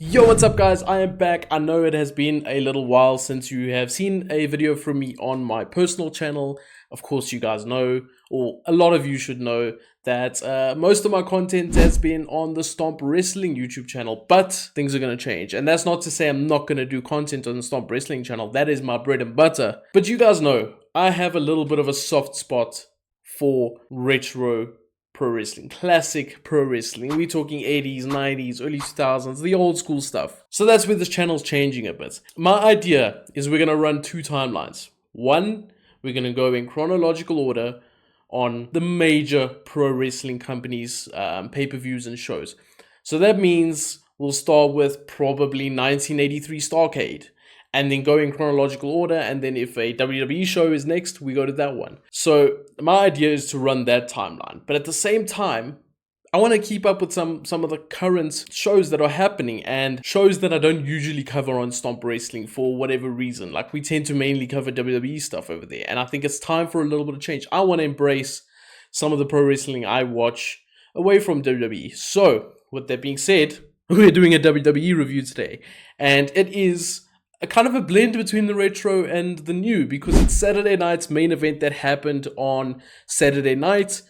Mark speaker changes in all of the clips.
Speaker 1: Yo, what's up guys? I am back. I know it has been a little while since you have seen a video from me on my personal channel. Of course, you guys know, or a lot of you should know, that most of my content has been on the Stomp Wrestling YouTube channel, but things are going to change. And that's not to say I'm not going to do content on the Stomp Wrestling channel. That is my bread and butter. But you guys know, I have a little bit of a soft spot for retro pro wrestling, classic pro wrestling. We're talking 80s, 90s, early 2000s, the old school stuff. So that's where this channel's changing a bit. My idea is we're going to run two timelines. One, we're going to go in chronological order on the major pro wrestling companies' pay-per-views and shows. So that means we'll start with probably 1983 Starrcade, and then go in chronological order, and then if a WWE show is next, we go to that one. So my idea is to run that timeline. But at the same time, I want to keep up with some of the current shows that are happening and shows that I don't usually cover on Stomp Wrestling for whatever reason. Like, we tend to mainly cover WWE stuff over there, and I think it's time for a little bit of change. I want to embrace some of the pro wrestling I watch away from WWE. So with that being said, we're doing a WWE review today, and it is a kind of a blend between the retro and the new, because it's Saturday night's main event that happened on Saturday night,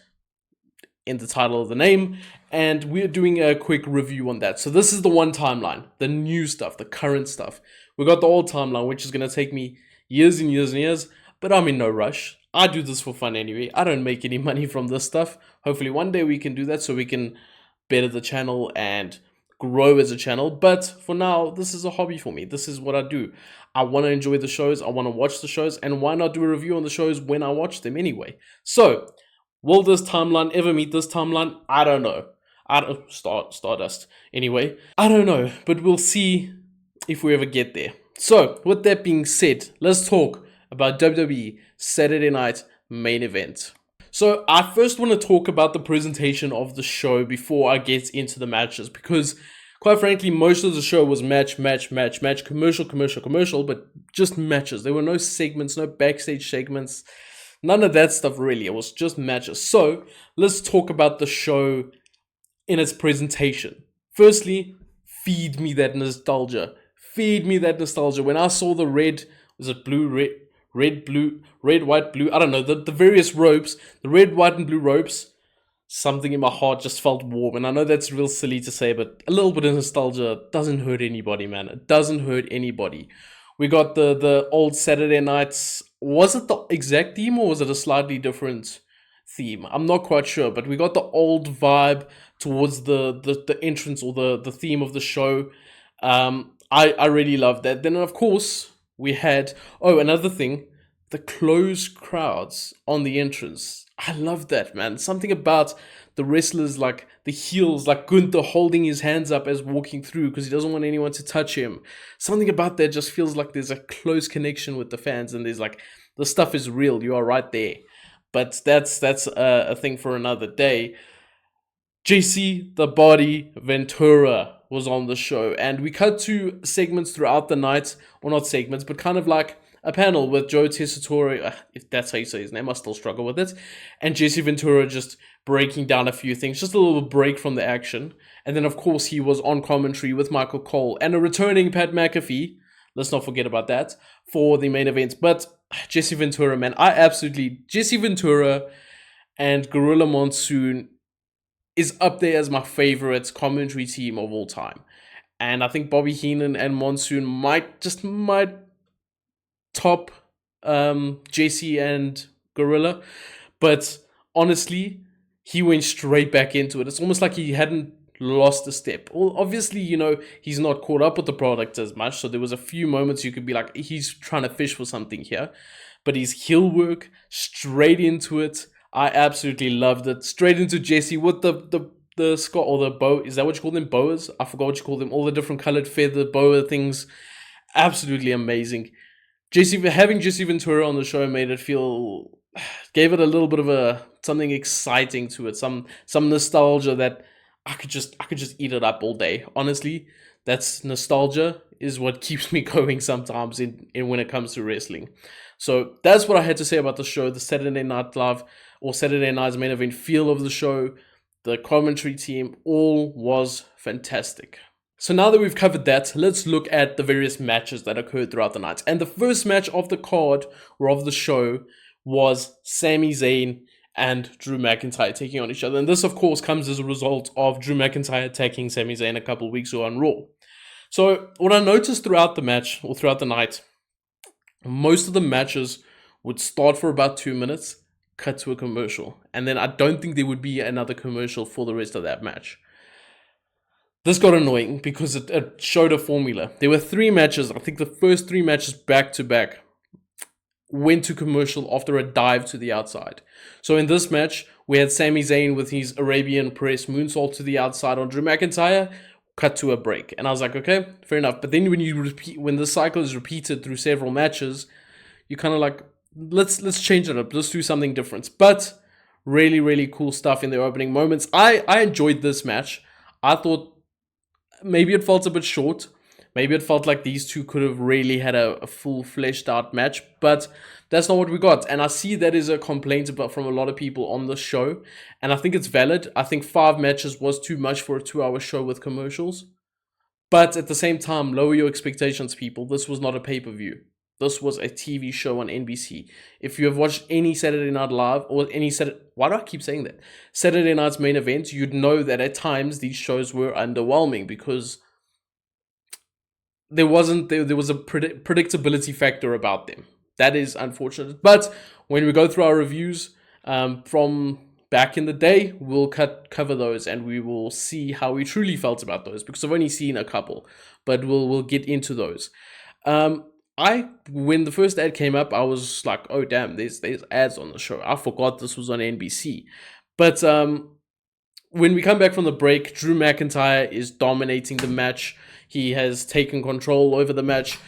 Speaker 1: in the title of the name, and we're doing a quick review on that. So this is the one timeline, the new stuff, the current stuff. We got the old timeline, which is going to take me years and years and years, but I'm in no rush. I do this for fun anyway. I don't make any money from this stuff. Hopefully one day we can do that so we can better the channel and grow as a channel, but for now, this is a hobby for me. This is what I do. I want to enjoy the shows, I want to watch the shows, and why not do a review on the shows when I watch them anyway? So, will this timeline ever meet this timeline? I don't know. Stardust. Anyway, I don't know, but we'll see if we ever get there. So, with that being said, let's talk about WWE Saturday Night Main Event. So I first want to talk about the presentation of the show before I get into the matches, because quite frankly, most of the show was match, commercial, but just matches. There were no segments, no backstage segments, none of that stuff really. It was just matches. So let's talk about the show in its presentation. Firstly, feed me that nostalgia. Feed me that nostalgia. When I saw the red, was it blue, red, blue, red, white, blue, I don't know, the various ropes, the red, white, and blue ropes, something in my heart just felt warm. And I know that's real silly to say, but a little bit of nostalgia doesn't hurt anybody, man. It doesn't hurt anybody. We got the old Saturday nights. Was it the exact theme, or was it a slightly different theme? I'm not quite sure, but we got the old vibe towards the entrance, or the theme of the show. I really loved that. Then, of course, we had, another thing, the closed crowds on the entrance. I love that, man. Something about the wrestlers, like the heels, like Gunther holding his hands up as walking through because he doesn't want anyone to touch him. Something about that just feels like there's a close connection with the fans, and there's like, the stuff is real. You are right there. But that's a thing for another day. JC the Body Ventura was on the show, and we cut to segments throughout the night, or not segments, but kind of like a panel with Joe Tessitore, if that's how you say his name, I still struggle with it, and JC Ventura just breaking down a few things, just a little break from the action. And then, of course, he was on commentary with Michael Cole and a returning Pat McAfee, let's not forget about that, for the main event. But JC Ventura, man, JC Ventura and Gorilla Monsoon is up there as my favorite commentary team of all time. And I think Bobby Heenan and Monsoon might top JC and Gorilla. But honestly, he went straight back into it. It's almost like he hadn't lost a step. Well, obviously, he's not caught up with the product as much. So there was a few moments you could be like, he's trying to fish for something here. But his heel work, straight into it. I absolutely loved it. Straight into Jesse with the Scott, or the bow. Is that what you call them? Boas? I forgot what you call them. All the different colored feather boa things. Absolutely amazing. Having Jesse Ventura on the show gave it a little bit of something exciting to it. Some nostalgia that I could just eat it up all day. Honestly, that's nostalgia is what keeps me going sometimes in when it comes to wrestling. So that's what I had to say about the show, the Saturday Night Live, or Saturday Night's Main Event feel of the show. The commentary team, all was fantastic. So now that we've covered that, let's look at the various matches that occurred throughout the night. And the first match of the card, or of the show, was Sami Zayn and Drew McIntyre taking on each other. And this, of course, comes as a result of Drew McIntyre attacking Sami Zayn a couple of weeks ago on Raw. So what I noticed throughout the match, or throughout the night, most of the matches would start for about 2 minutes, cut to a commercial. And then I don't think there would be another commercial for the rest of that match. This got annoying because it showed a formula. There were 3 matches. I think the first 3 matches back to back went to commercial after a dive to the outside. So in this match, we had Sami Zayn with his Arabian press moonsault to the outside on Drew McIntyre, cut to a break. And I was like, okay, fair enough. But then when the cycle is repeated through several matches, you kind of like, let's change it up. Let's do something different. But really, really cool stuff in the opening moments. I enjoyed this match. I thought maybe it felt a bit short. Maybe it felt like these two could have really had a full fleshed out match, but that's not what we got. And I see that is a complaint from a lot of people on the show, and I think it's valid. I think 5 matches was too much for a 2-hour show with commercials. But at the same time, lower your expectations, people. This was not a pay-per-view. This was a TV show on NBC. If you have watched any Saturday Night Live or any why do I keep saying that? Saturday Night's main events, you'd know that at times these shows were underwhelming because there was a predictability factor about them. That is unfortunate. But when we go through our reviews from back in the day, we'll cover those and we will see how we truly felt about those, because I've only seen a couple, but we'll get into those. When the first ad came up, I was like, oh damn, there's ads on the show. I forgot this was on NBC. But when we come back from the break, Drew McIntyre is dominating the match. He has taken control over the match.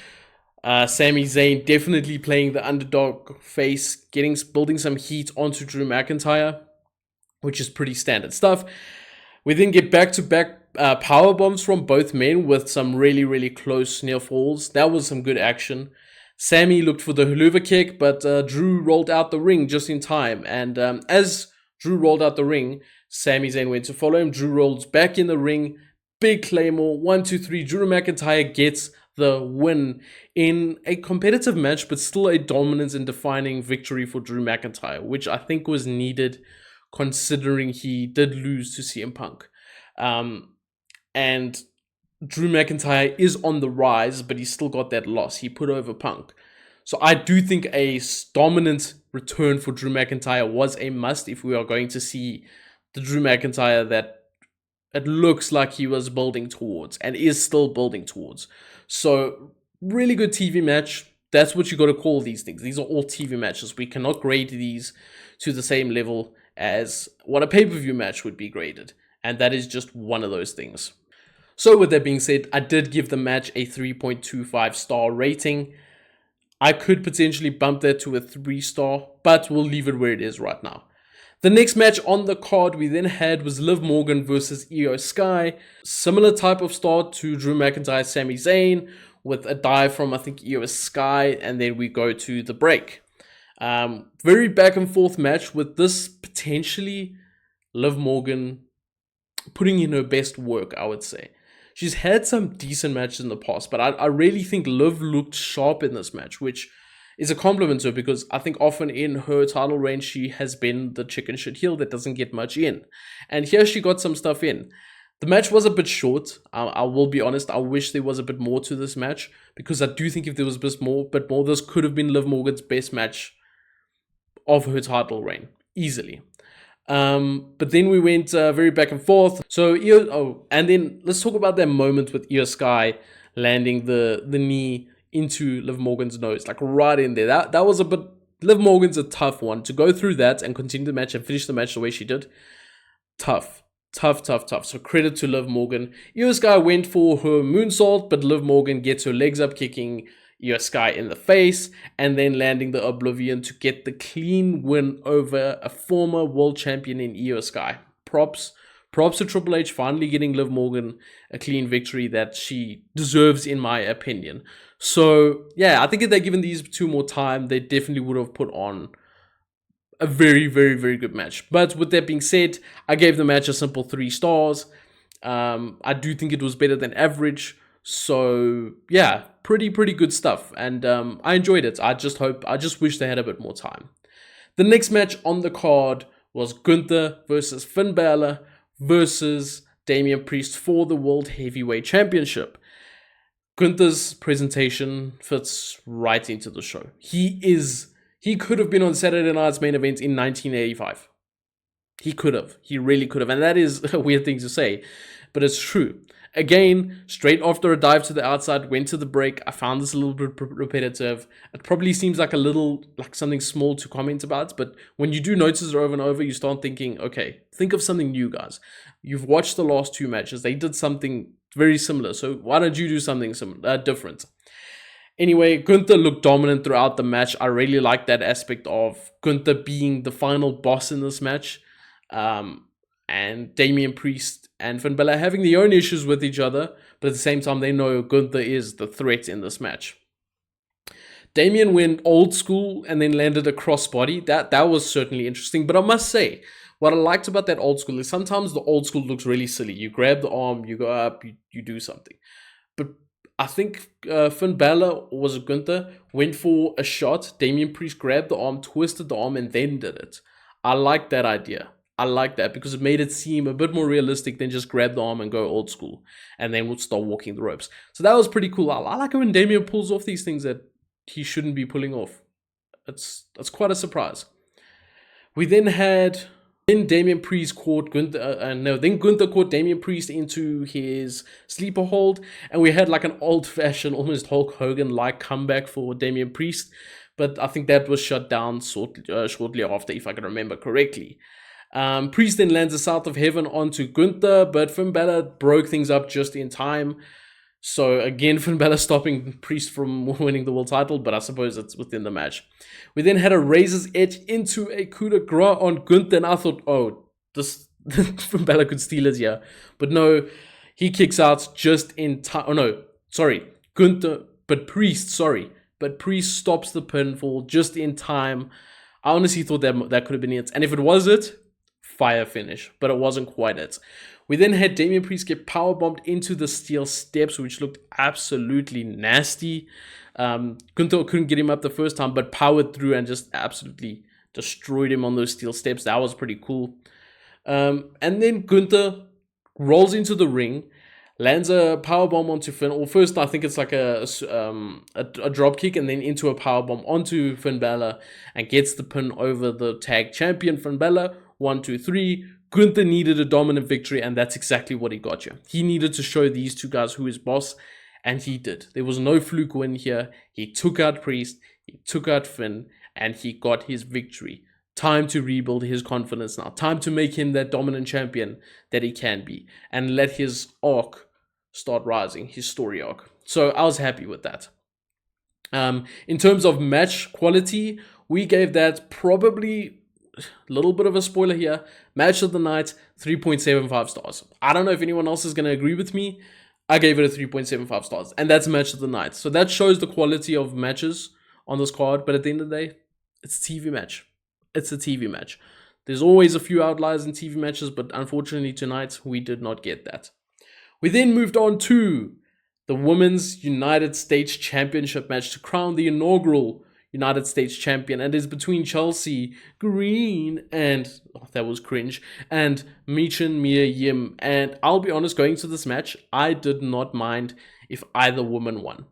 Speaker 1: Sami Zayn definitely playing the underdog face, building some heat onto Drew McIntyre, which is pretty standard stuff. We then get back-to-back power bombs from both men with some really, really close near falls. That was some good action. Sami looked for the haluva kick, but Drew rolled out the ring just in time. And as Drew rolled out the ring, Sami Zayn went to follow him. Drew rolls back in the ring. Big Claymore, 1, 2, 3. Drew McIntyre gets the win in a competitive match, but still a dominant and defining victory for Drew McIntyre, which I think was needed considering he did lose to CM Punk. And Drew McIntyre is on the rise, but he still got that loss. He put over Punk. So I do think a dominant return for Drew McIntyre was a must if we are going to see the Drew McIntyre that it looks like he was building towards and is still building towards. So really good TV match. That's what you got to call these things. These are all TV matches. We cannot grade these to the same level as what a pay-per-view match would be graded. And that is just one of those things. So with that being said, I did give the match a 3.25 star rating. I could potentially bump that to a 3 star, but we'll leave it where it is right now. The next match on the card we then had was Liv Morgan versus IYO SKY. Similar type of start to Drew McIntyre, Sami Zayn, with a dive from, I think, IYO SKY, and then we go to the break. Very back and forth match with this potentially Liv Morgan putting in her best work, I would say. She's had some decent matches in the past, but I really think Liv looked sharp in this match, which is a compliment to her because I think often in her title reign, she has been the chicken shit heel that doesn't get much in. And here she got some stuff in. The match was a bit short. I will be honest. I wish there was a bit more to this match because I do think if there was a bit more, this could have been Liv Morgan's best match of her title reign. Easily. But then we went very back and forth. So, and then let's talk about that moment with IYO SKY landing the knee into Liv Morgan's nose, like right in there. That was a bit. Liv Morgan's a tough one to go through that and continue the match and finish the match the way she did. Tough. So credit to Liv Morgan. IYO SKY went for her moonsault, but Liv Morgan gets her legs up, kicking IYO SKY in the face, and then landing the Oblivion to get the clean win over a former world champion in IYO SKY. Props to Triple H finally getting Liv Morgan a clean victory that she deserves, in my opinion. So, yeah, I think if they're given these 2 more time, they definitely would have put on a very, very, very good match. But with that being said, I gave the match a simple 3 stars. I do think it was better than average. So yeah, pretty good stuff, and I enjoyed it. I just wish they had a bit more time. The next match on the card was Gunther versus Finn Balor versus Damian Priest for the World Heavyweight Championship. Gunther's presentation fits right into the show. He could have been on Saturday Night's main event in 1985. He could have. He really could have. And that is a weird thing to say, but it's true. Again, straight after a dive to the outside, went to the break. I found this a little bit repetitive. It probably seems like something small to comment about, but when you do notice it over and over, you start thinking, okay, think of something new, guys. You've watched the last two matches. They did something very similar, so why don't you do something different? Anyway, Gunther looked dominant throughout the match. I really like that aspect of Gunther being the final boss in this match. And Damian Priest and Finn Balor having their own issues with each other, but at the same time, they know Gunther is the threat in this match. Damian went old school and then landed a crossbody. That was certainly interesting, but I must say, what I liked about that old school is sometimes the old school looks really silly. You grab the arm, you go up, you do something. But I think Finn Balor, was it Gunther, went for a shot. Damian Priest grabbed the arm, twisted the arm, and then did it. I like that idea. I like that because it made it seem a bit more realistic than just grab the arm and go old school and then we'll start walking the ropes. So that was pretty cool. I like it when Damian pulls off these things that he shouldn't be pulling off. That's quite a surprise. We then had Damian Priest caught Gunther, then Gunther caught Damian Priest into his sleeper hold, and we had like an old-fashioned, almost Hulk Hogan-like comeback for Damian Priest, but I think that was shut down shortly after, if I can remember correctly. Priest then lands a South of Heaven onto Gunther, but Finn Balor broke things up just in time. So again, Finn Balor stopping Priest from winning the world title, but I suppose it's within the match. We then had a Razor's Edge into a coup de grace on Gunther, and I thought, oh, this Finn Balor could steal it here. But no, he kicks out just in time. Oh no, sorry, Priest stops the pinfall just in time. I honestly thought that could have been it. And if it was it, fire finish, but it wasn't quite it. We then had Damian Priest get powerbombed into the steel steps, which looked absolutely nasty. Gunther couldn't get him up the first time, but powered through and just absolutely destroyed him on those steel steps. That was pretty cool. And then Gunther rolls into the ring, lands a powerbomb onto Finn. Or first, I think it's like a drop kick, and then into a powerbomb onto Finn Balor, and gets the pin over the tag champion Finn Balor. 1, 2, 3. Gunther needed a dominant victory, and that's exactly what he got you. He needed to show these two guys who is boss, and he did. There was no fluke win here. He took out Priest, he took out Finn, and he got his victory. Time to rebuild his confidence now. Time to make him that dominant champion that he can be, and let his arc start rising, his story arc. So I was happy with that. In terms of match quality, we gave that probably a little bit of a spoiler here. Match of the night, 3.75 stars. I don't know if anyone else is going to agree with me. I gave it a 3.75 stars. And that's match of the night. So that shows the quality of matches on this card. But at the end of the day, it's a TV match. It's a TV match. There's always a few outliers in TV matches. But unfortunately tonight, we did not get that. We then moved on to the Women's United States Championship match to crown the inaugural United States champion, and is between Chelsea Green and, that was cringe, and Michin Mia Yim. And I'll be honest, going to this match, I did not mind if either woman won.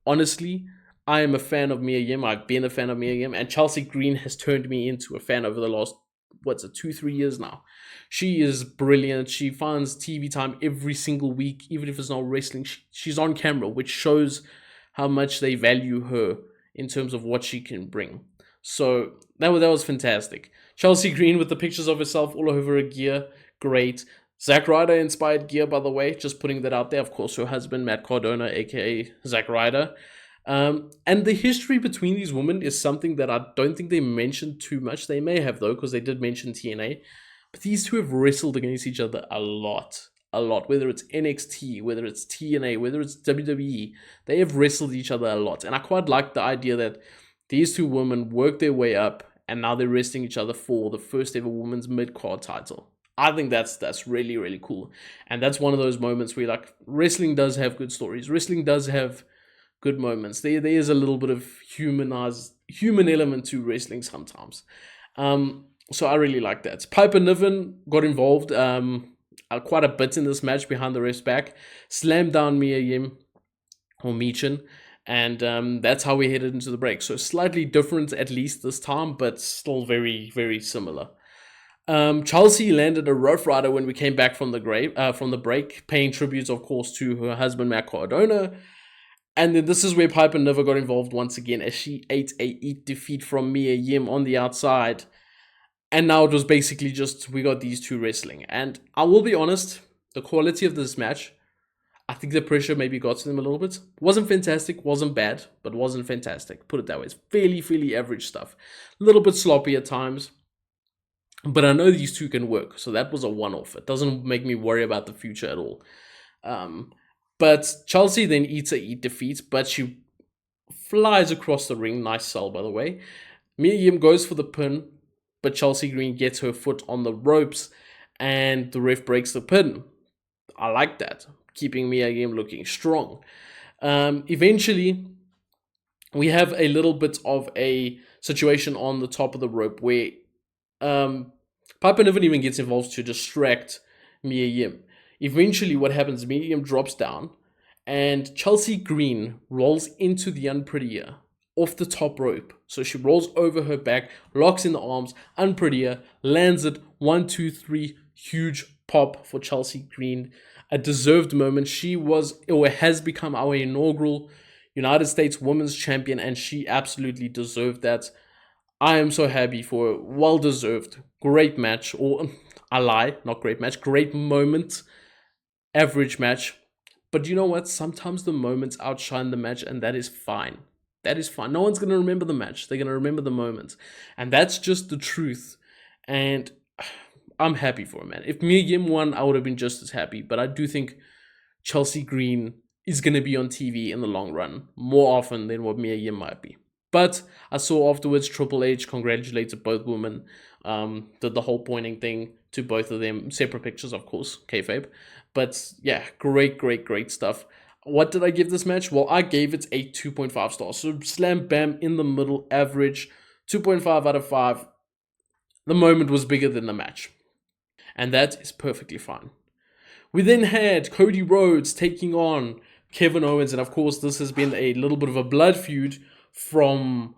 Speaker 1: Honestly, I am a fan of Mia Yim. I've been a fan of Mia Yim, and Chelsea Green has turned me into a fan over the last, 2-3 years now. She is brilliant. She finds TV time every single week, even if it's not wrestling. She's on camera, which shows how much they value her in terms of what she can bring. So that was fantastic. Chelsea Green with the pictures of herself all over her gear, great. Zack Ryder inspired gear, by the way, just putting that out there. Of course, her husband, Matt Cardona, aka Zack Ryder. And the history between these women is something that I don't think they mentioned too much. They may have, though, because they did mention TNA. But these two have wrestled against each other a lot. Whether it's NXT, whether it's TNA, whether it's WWE, they have wrestled each other a lot. And I quite like the idea that these two women worked their way up and now they're wrestling each other for the first ever women's mid-card title. I think that's really really cool, and that's one of those moments where like wrestling does have good stories. Wrestling does have good moments. There is a little bit of human element to wrestling sometimes. So I really like that. Piper Niven got involved quite a bit in this match behind the ref's back, slammed down Mia Yim or Michin, and that's how we headed into the break. So slightly different at least this time, but still very very similar. Chelsea landed a Rough Rider when we came back from the break, paying tributes, of course, to her husband Matt Cardona. And then this is where Piper never got involved once again, as she ate a eat defeat from Mia Yim on the outside. And now it was basically just we got these two wrestling. And I will be honest, the quality of this match, I think the pressure maybe got to them a little bit. Wasn't fantastic, wasn't bad, but wasn't fantastic. Put it that way. It's fairly average stuff. A little bit sloppy at times. But I know these two can work, so that was a one-off. It doesn't make me worry about the future at all. But Chelsea then eats a eat defeat, but she flies across the ring. Nice sell, by the way. Mia Yim goes for the pin, but Chelsea Green gets her foot on the ropes, and the ref breaks the pin. I like that, keeping Mia Yim looking strong. Eventually, we have a little bit of a situation on the top of the rope where Piper Niven even gets involved to distract Mia Yim. Eventually, what happens, Mia Yim drops down, and Chelsea Green rolls into the Unprettier off the top rope. So she rolls over her back, locks in the arms, Unprettier, lands it, 1, 2, 3, huge pop for Chelsea Green. A deserved moment. She was, or has become our inaugural United States Women's Champion, and she absolutely deserved that. I am so happy for her. Well deserved. Great match. Or I lie, not great match. Great moment. Average match. But you know what? Sometimes the moments outshine the match, and that is fine. That is fine. No one's going to remember the match. They're going to remember the moment. And that's just the truth. And I'm happy for her, man. If Mia Yim won, I would have been just as happy. But I do think Chelsea Green is going to be on TV in the long run more often than what Mia Yim might be. But I saw afterwards Triple H congratulated both women, did the whole pointing thing to both of them. Separate pictures, of course, kayfabe. But yeah, great stuff. What did I give this match? Well, I gave it a 2.5 stars. So slam bam in the middle, average, 2.5 out of 5. The moment was bigger than the match. And that is perfectly fine. We then had Cody Rhodes taking on Kevin Owens. And of course, this has been a little bit of a blood feud from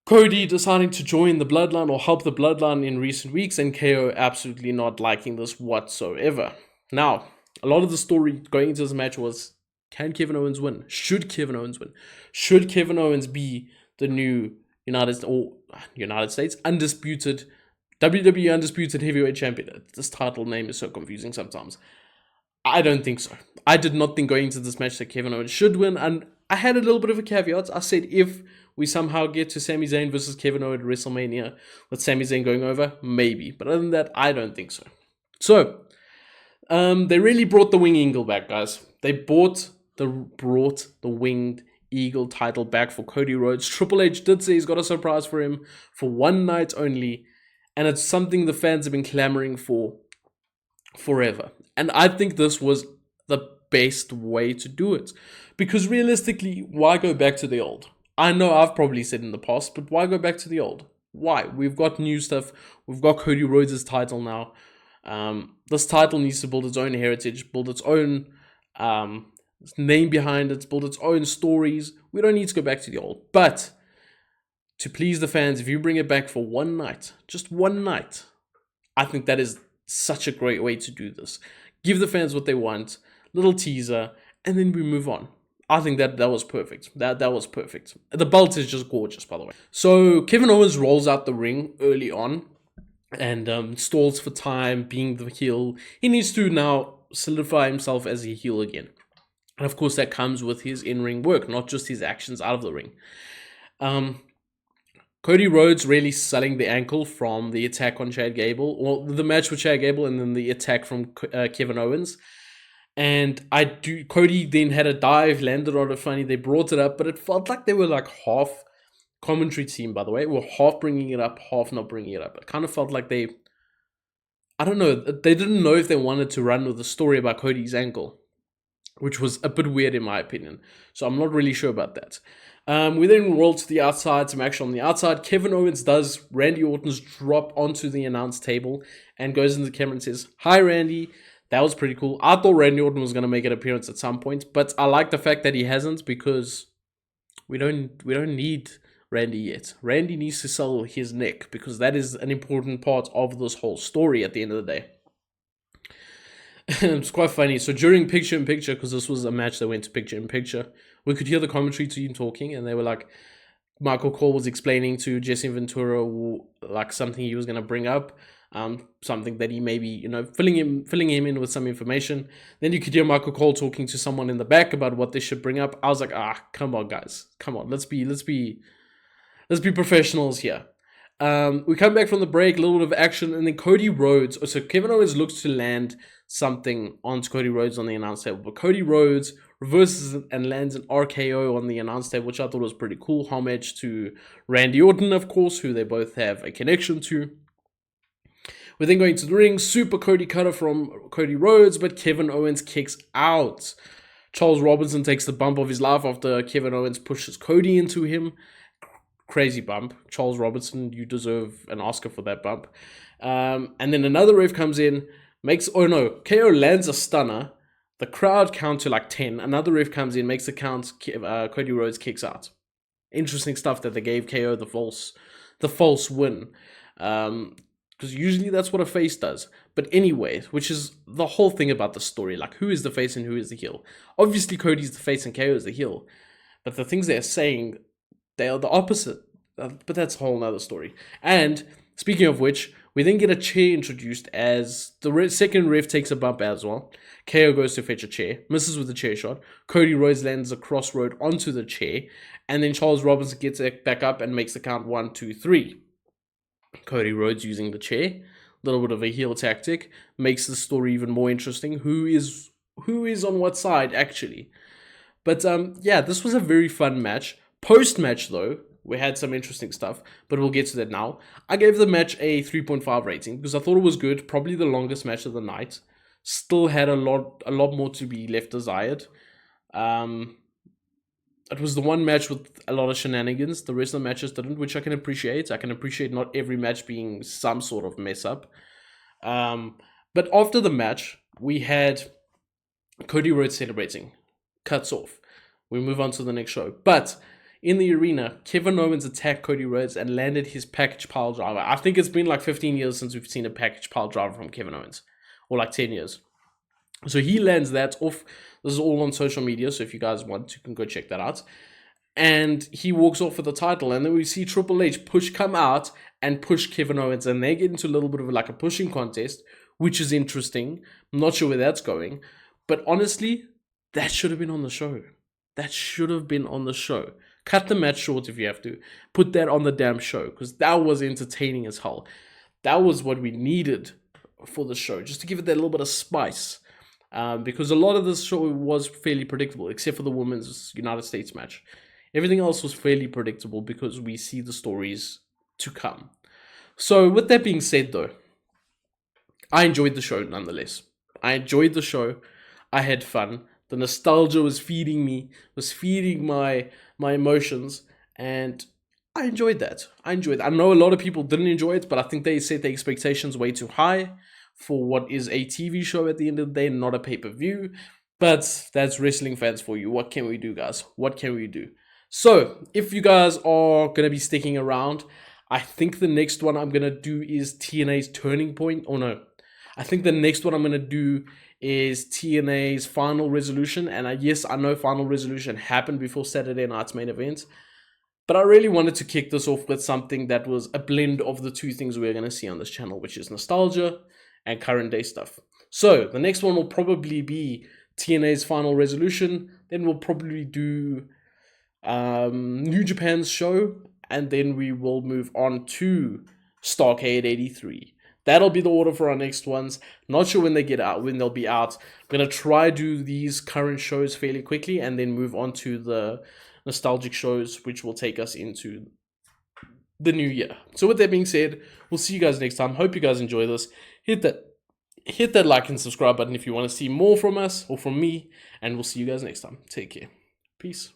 Speaker 1: Cody deciding to join the Bloodline or help the Bloodline in recent weeks, and KO absolutely not liking this whatsoever. Now, a lot of the story going into this match was, can Kevin Owens win? Should Kevin Owens win? Should Kevin Owens be the new United States undisputed WWE undisputed heavyweight champion? This title name is so confusing sometimes. I don't think so. I did not think going into this match that Kevin Owens should win, and I had a little bit of a caveat. I said if we somehow get to Sami Zayn versus Kevin Owens at WrestleMania with Sami Zayn going over, maybe. But other than that, I don't think so. So, they really brought the Winged Eagle back, guys. They brought the Winged Eagle title back for Cody Rhodes. Triple H did say he's got a surprise for him for one night only, and it's something the fans have been clamoring for forever. And I think this was the best way to do it. Because realistically, why go back to the old? I know I've probably said in the past, but why go back to the old? Why? We've got new stuff. We've got Cody Rhodes' title now. This title needs to build its own heritage, build its own name behind it, build its own stories. We don't need to go back to the old. But to please the fans, if you bring it back for one night, just one night, I think that is such a great way to do this. Give the fans what they want, little teaser, and then we move on. I think that was perfect. That was perfect. The belt is just gorgeous, by the way. So Kevin Owens rolls out the ring early on and stalls for time, being the heel. He needs to now solidify himself as a heel again. And of course, that comes with his in-ring work, not just his actions out of the ring. Cody Rhodes really selling the ankle from the attack on Chad Gable, or the match with Chad Gable, and then the attack from Kevin Owens. And Cody then had a dive, landed on it funny. They brought it up, but it felt like they were like half commentary team, by the way. Were half bringing it up, half not bringing it up. It kind of felt like they I don't know. They didn't know if they wanted to run with the story about Cody's ankle, which was a bit weird in my opinion. So I'm not really sure about that. We then roll to the outside, some action on the outside. Kevin Owens does Randy Orton's drop onto the announce table and goes into the camera and says, "Hi, Randy." That was pretty cool. I thought Randy Orton was going to make an appearance at some point, but I like the fact that he hasn't, because we don't need Randy yet. Randy needs to sell his neck, because that is an important part of this whole story at the end of the day. It's quite funny. So during picture in picture, because this was a match that went to picture in picture, we could hear the commentary team talking, and they were like, Michael Cole was explaining to Jesse Ventura like something he was going to bring up, something that he maybe, you know, filling him in with some information. Then you could hear Michael Cole talking to someone in the back about what they should bring up. I was like, come on, guys, come on, let's be professionals here. We come back from the break, a little bit of action, and then Cody Rhodes. So Kevin Owens looks to land something onto Cody Rhodes on the announce table, but Cody Rhodes reverses and lands an RKO on the announce table, which I thought was pretty cool. Homage to Randy Orton, of course, who they both have a connection to. We're then going to the ring, super Cody cutter from Cody Rhodes, but Kevin Owens kicks out. Charles Robinson takes the bump of his life after Kevin Owens pushes Cody into him. Crazy bump. Charles Robinson, you deserve an Oscar for that bump. And then another ref comes in, KO lands a stunner. The crowd count to like 10. Another ref comes in, makes the count. Cody Rhodes kicks out. Interesting stuff that they gave KO the false win. Because usually that's what a face does. But anyway, which is the whole thing about the story. Like, who is the face and who is the heel? Obviously, Cody's the face and KO is the heel. But the things they're saying, they are the opposite. But that's a whole nother story. And speaking of which, we then get a chair introduced as the second ref takes a bump as well. KO goes to fetch a chair, misses with the chair shot. Cody Rhodes lands a crossroad onto the chair. And then Charles Robinson gets it back up and makes the count 1, 2, 3. Cody Rhodes using the chair. A little bit of a heel tactic. Makes the story even more interesting. Who is on what side, actually? But yeah, this was a very fun match. Post-match, though, we had some interesting stuff, but we'll get to that now. I gave the match a 3.5 rating because I thought it was good. Probably the longest match of the night. Still had a lot more to be left desired. It was the one match with a lot of shenanigans. The rest of the matches didn't, which I can appreciate. I can appreciate not every match being some sort of mess up. But after the match, we had Cody Rhodes celebrating. Cuts off. We move on to the next show. But in the arena, Kevin Owens attacked Cody Rhodes and landed his package pile driver. I think it's been like 15 years since we've seen a package pile driver from Kevin Owens. Or like 10 years. So he lands that off. This is all on social media, so if you guys want, you can go check that out. And he walks off with the title. And then we see Triple H come out and push Kevin Owens. And they get into a little bit of like a pushing contest, which is interesting. I'm not sure where that's going. But honestly, that should have been on the show. That should have been on the show. Cut the match short if you have to. Put that on the damn show, because that was entertaining as hell. That was what we needed for the show, just to give it that little bit of spice. Because a lot of this show was fairly predictable, except for the women's United States match. Everything else was fairly predictable because we see the stories to come. So with that being said, though, I enjoyed the show nonetheless. I enjoyed the show. I had fun. The nostalgia was feeding me, was feeding my emotions, and I enjoyed that. I know a lot of people didn't enjoy it, but I think they set the expectations way too high for what is a TV show at the end of the day, not a pay-per-view. But that's wrestling fans for you. What can we do, guys? What can we do? So, if you guys are going to be sticking around, I think the next one I'm going to do is TNA's Turning Point. Oh, no. I think the next one I'm going to do is TNA's Final Resolution. And yes, I know Final Resolution happened before Saturday Night's main event. But I really wanted to kick this off with something that was a blend of the two things we're going to see on this channel, which is nostalgia and current day stuff. So, the next one will probably be TNA's Final Resolution. Then we'll probably do New Japan's show. And then we will move on to Starrcade 83. That'll be the order for our next ones. Not sure when they'll be out. I'm going to try do these current shows fairly quickly and then move on to the nostalgic shows, which will take us into the new year. So with that being said, we'll see you guys next time. Hope you guys enjoy this. Hit that hit that like and subscribe button if you want to see more from us or from me, and we'll see you guys next time. Take care. Peace.